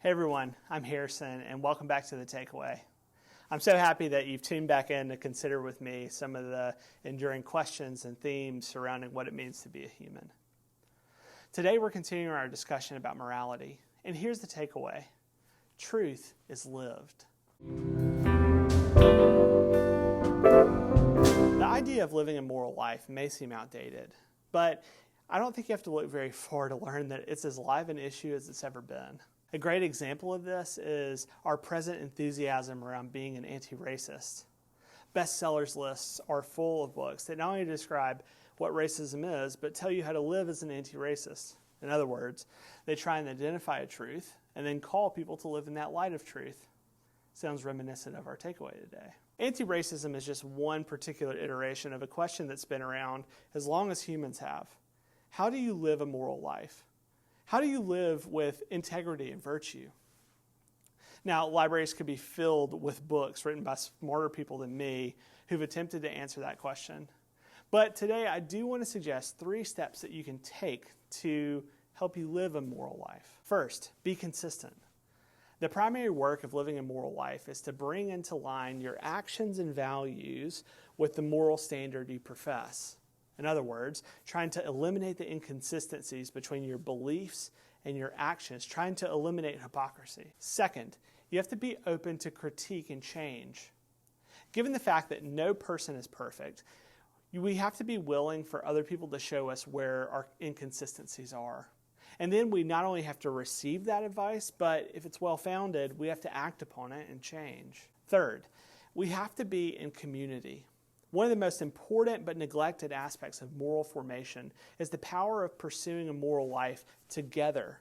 Hey everyone, I'm Harrison, and welcome back to The Takeaway. I'm so happy that you've tuned back in to consider with me some of the enduring questions and themes surrounding what it means to be a human. Today we're continuing our discussion about morality, and here's the takeaway. Truth is lived. The idea of living a moral life may seem outdated, but I don't think you have to look very far to learn that it's as live an issue as it's ever been. A great example of this is our present enthusiasm around being an anti-racist. Bestsellers lists are full of books that not only describe what racism is, but tell you how to live as an anti-racist. In other words, they try and identify a truth and then call people to live in that light of truth. Sounds reminiscent of our takeaway today. Anti-racism is just one particular iteration of a question that's been around as long as humans have. How do you live a moral life? How do you live with integrity and virtue? Now, libraries could be filled with books written by smarter people than me who've attempted to answer that question. But today, I do want to suggest 3 steps that you can take to help you live a moral life. First, be consistent. The primary work of living a moral life is to bring into line your actions and values with the moral standard you profess. In other words, trying to eliminate the inconsistencies between your beliefs and your actions, trying to eliminate hypocrisy. Second, you have to be open to critique and change. Given the fact that no person is perfect, we have to be willing for other people to show us where our inconsistencies are. And then we not only have to receive that advice, but if it's well-founded, we have to act upon it and change. Third, we have to be in community. One of the most important but neglected aspects of moral formation is the power of pursuing a moral life together,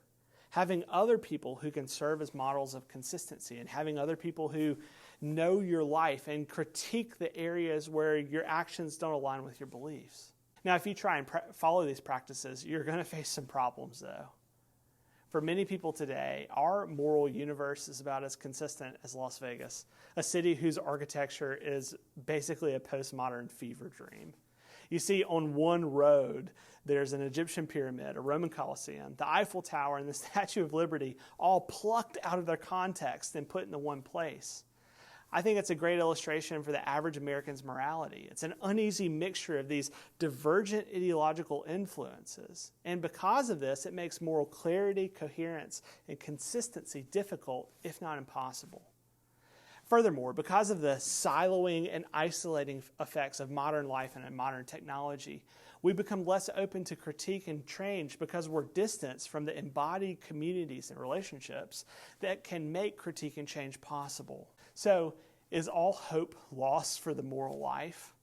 having other people who can serve as models of consistency and having other people who know your life and critique the areas where your actions don't align with your beliefs. Now, if you try and follow these practices, you're going to face some problems, though. For many people today, our moral universe is about as consistent as Las Vegas, a city whose architecture is basically a postmodern fever dream. You see, on one road, there's an Egyptian pyramid, a Roman Colosseum, the Eiffel Tower, and the Statue of Liberty, all plucked out of their context and put into one place. I think it's a great illustration for the average American's morality. It's an uneasy mixture of these divergent ideological influences. And because of this, it makes moral clarity, coherence, and consistency difficult, if not impossible. Furthermore, because of the siloing and isolating effects of modern life and modern technology, we become less open to critique and change because we're distanced from the embodied communities and relationships that can make critique and change possible. So, is all hope lost for the moral life?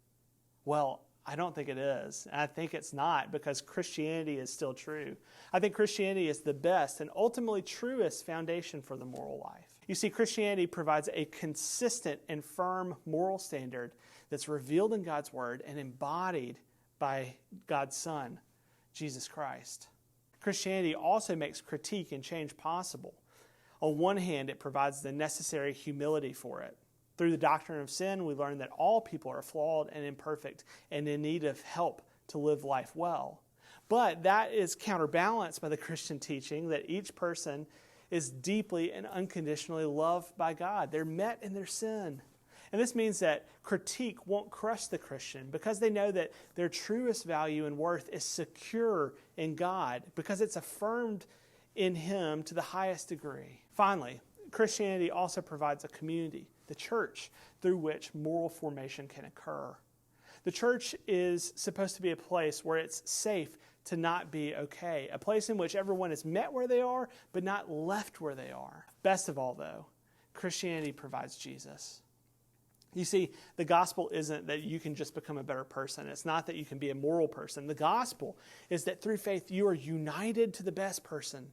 Well, I don't think it is. And I think it's not, because Christianity is still true. I think Christianity is the best and ultimately truest foundation for the moral life. You see, Christianity provides a consistent and firm moral standard that's revealed in God's Word and embodied by God's Son, Jesus Christ. Christianity also makes critique and change possible. On one hand, it provides the necessary humility for it. Through the doctrine of sin, we learn that all people are flawed and imperfect and in need of help to live life well. But that is counterbalanced by the Christian teaching that each person is deeply and unconditionally loved by God. They're met in their sin. And this means that critique won't crush the Christian because they know that their truest value and worth is secure in God because it's affirmed in Him to the highest degree. Finally, Christianity also provides a community, the church, through which moral formation can occur. The church is supposed to be a place where it's safe to not be okay, a place in which everyone is met where they are, but not left where they are. Best of all, though, Christianity provides Jesus. You see, the gospel isn't that you can just become a better person. It's not that you can be a moral person. The gospel is that through faith you are united to the best person,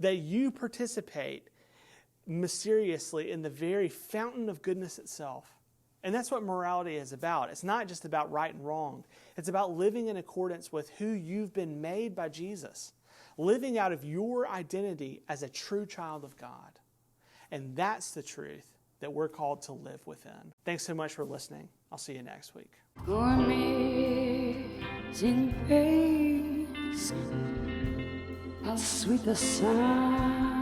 that you participate mysteriously in the very fountain of goodness itself. And that's what morality is about. It's not just about right and wrong. It's about living in accordance with who you've been made by Jesus, living out of your identity as a true child of God. And that's the truth that we're called to live within. Thanks so much for listening. I'll see you next week. Amazing grace, how sweet the sound